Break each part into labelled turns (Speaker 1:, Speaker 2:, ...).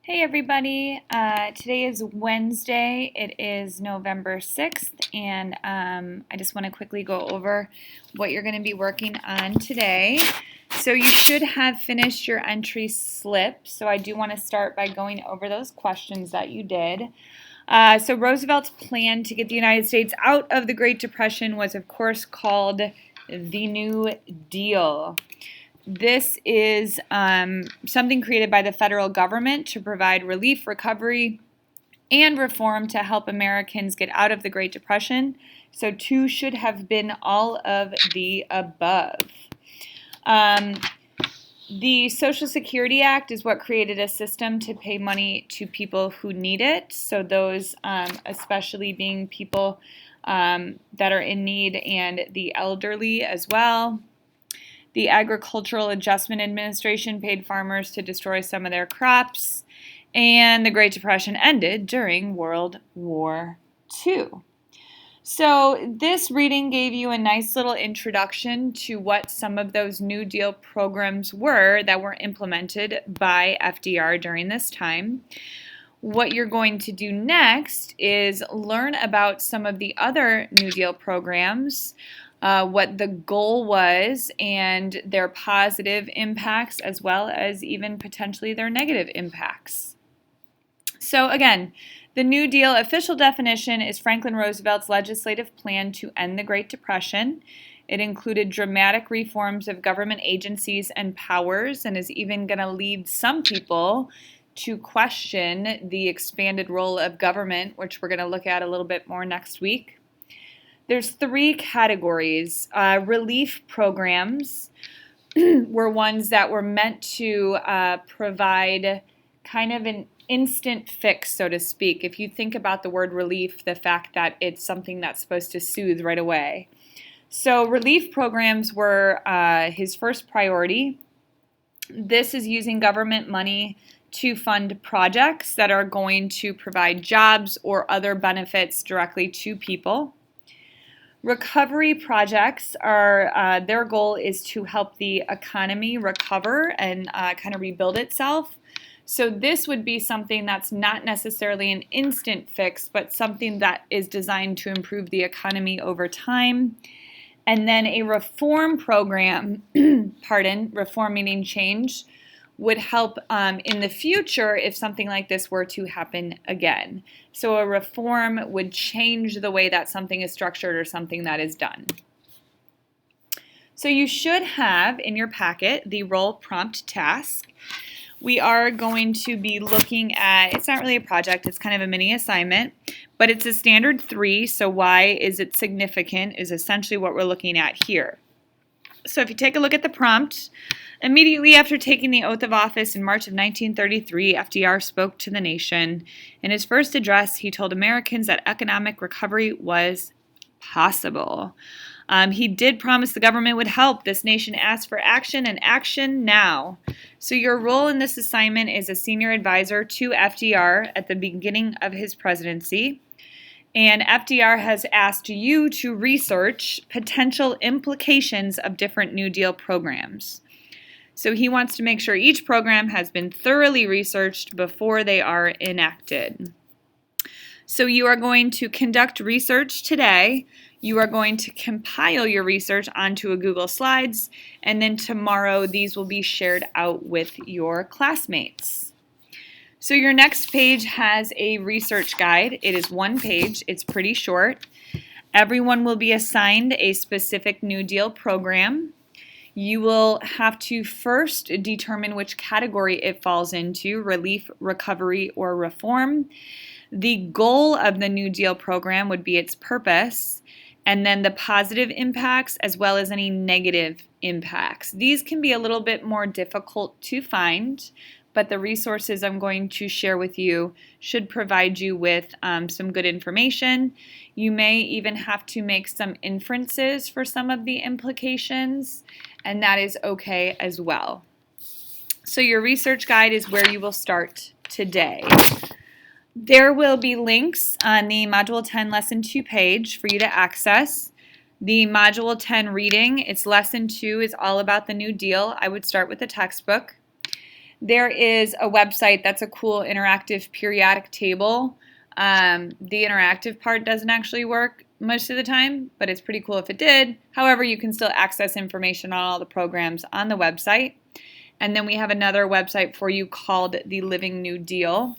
Speaker 1: Hey everybody, today is Wednesday. It is November 6th, and I just want to quickly go over what you're going to be working on today. So you should have finished your entry slip, so I do want to start by going over those questions that you did. So Roosevelt's plan to get the United States out of the Great Depression was, of course, called the New Deal. This is something created by the federal government to provide relief, recovery, and reform to help Americans get out of the Great Depression. So 2 should have been all of the above. The Social Security Act is what created a system to pay money to people who need it. So those especially being people that are in need and the elderly as well. The Agricultural Adjustment Administration paid farmers to destroy some of their crops, and the Great Depression ended during World War II. So this reading gave you a nice little introduction to what some of those New Deal programs were that were implemented by FDR during this time. What you're going to do next is learn about some of the other New Deal programs, what the goal was, and their positive impacts as well as even potentially their negative impacts. So again, the New Deal official definition is Franklin Roosevelt's legislative plan to end the Great Depression. It included dramatic reforms of government agencies and powers, and is even going to lead some people to question the expanded role of government, which we're going to look at a little bit more next week. There's 3 categories. Relief programs were ones that were meant to provide kind of an instant fix, so to speak. If you think about the word relief, the fact that it's something that's supposed to soothe right away. So relief programs were his first priority. This is using government money to fund projects that are going to provide jobs or other benefits directly to people. Recovery projects are, their goal is to help the economy recover and kind of rebuild itself. So this would be something that's not necessarily an instant fix, but something that is designed to improve the economy over time. And then a reform program, reform meaning change, would help in the future if something like this were to happen again. So a reform would change the way that something is structured or something that is done. So you should have in your packet the role prompt task. We are going to be looking at, it's not really a project, it's kind of a mini assignment, but it's a standard 3, so why is it significant is essentially what we're looking at here. So if you take a look at the prompt, immediately after taking the oath of office in March of 1933, FDR spoke to the nation. In his first address, he told Americans that economic recovery was possible. He did promise the government would help. This nation asked for action, and action now. So your role in this assignment is a senior advisor to FDR at the beginning of his presidency. And FDR has asked you to research potential implications of different New Deal programs. So he wants to make sure each program has been thoroughly researched before they are enacted. So you are going to conduct research today. You are going to compile your research onto a Google Slides, and then tomorrow these will be shared out with your classmates. So your next page has a research guide. It is 1 page. It's pretty short. Everyone will be assigned a specific New Deal program. You will have to first determine which category it falls into, relief, recovery, or reform. The goal of the New Deal program would be its purpose, and then the positive impacts as well as any negative impacts. These can be a little bit more difficult to find, but the resources I'm going to share with you should provide you with some good information. You may even have to make some inferences for some of the implications, and that is okay as well. So your research guide is where you will start today. There will be links on the Module 10 Lesson 2 page for you to access. The Module 10 reading, it's Lesson 2, is all about the New Deal. I would start with the textbook. there is a website that's a cool interactive periodic table. The interactive part doesn't actually work most of the time, but it's pretty cool if it did. However, you can still access information on all the programs on the website. And then we have another website for you called the Living New Deal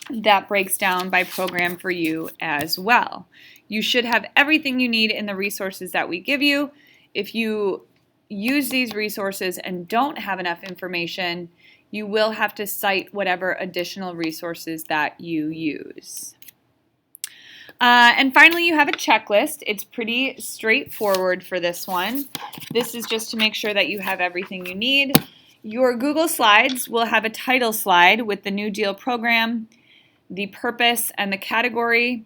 Speaker 1: that breaks down by program for you as well. You should have everything you need in the resources that we give you. If you use these resources and don't have enough information, you will have to cite whatever additional resources that you use. And finally, you have a checklist. It's pretty straightforward for this one. This is just to make sure that you have everything you need. Your Google Slides will have a title slide with the New Deal program, the purpose, and the category.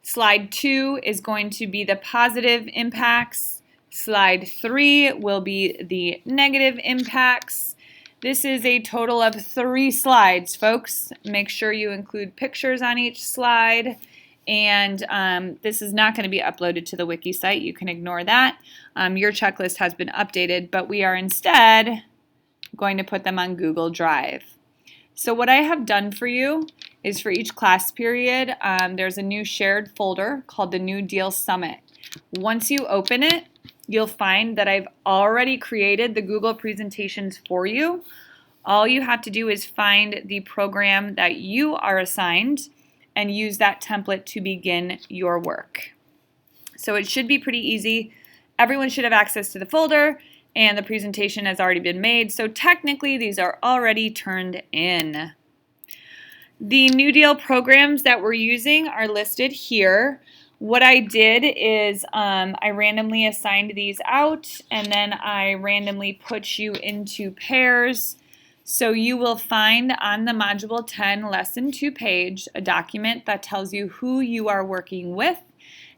Speaker 1: Slide 2 is going to be the positive impacts. Slide 3 will be the negative impacts. This is a total of 3 slides, folks. Make sure you include pictures on each slide. And this is not going to be uploaded to the wiki site. You can ignore that. Your checklist has been updated, but we are instead going to put them on Google Drive. So what I have done for you is for each class period, there's a new shared folder called the New Deal Summit. Once you open it, you'll find that I've already created the Google presentations for you. All you have to do is find the program that you are assigned and use that template to begin your work. So it should be pretty easy. Everyone should have access to the folder, and the presentation has already been made, so technically these are already turned in. The New Deal programs that we're using are listed here. What I did is I randomly assigned these out, and then I randomly put you into pairs. So you will find on the Module 10 Lesson 2 page a document that tells you who you are working with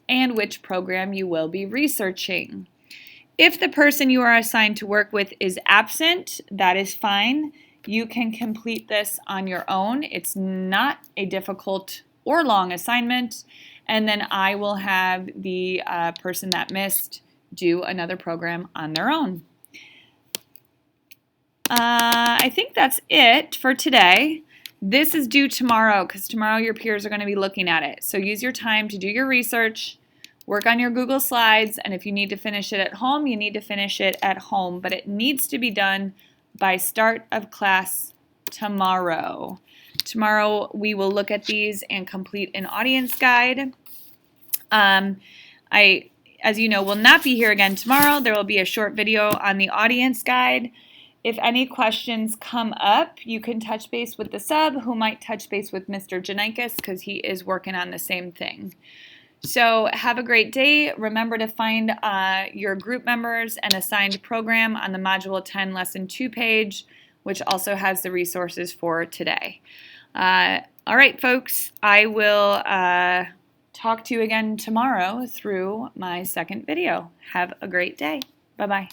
Speaker 1: and which program you will be researching. If the person you are assigned to work with is absent, that is fine. You can complete this on your own. It's not a difficult or long assignment, and then I will have the person that missed do another program on their own. I think that's it for today. This is due tomorrow because tomorrow your peers are going to be looking at it. So use your time to do your research, work on your Google Slides, and if you need to finish it at home, you need to finish it at home. But it needs to be done by start of class tomorrow. Tomorrow we will look at these and complete an audience guide. As you know, will not be here again tomorrow. There will be a short video on the audience guide. If any questions come up, you can touch base with the sub who might touch base with Mr. Janikis because he is working on the same thing. So have a great day. Remember to find your group members and assigned program on the Module 10 Lesson 2 page, which also has the resources for today. All right, folks, I will talk to you again tomorrow through my second video. Have a great day. Bye-bye.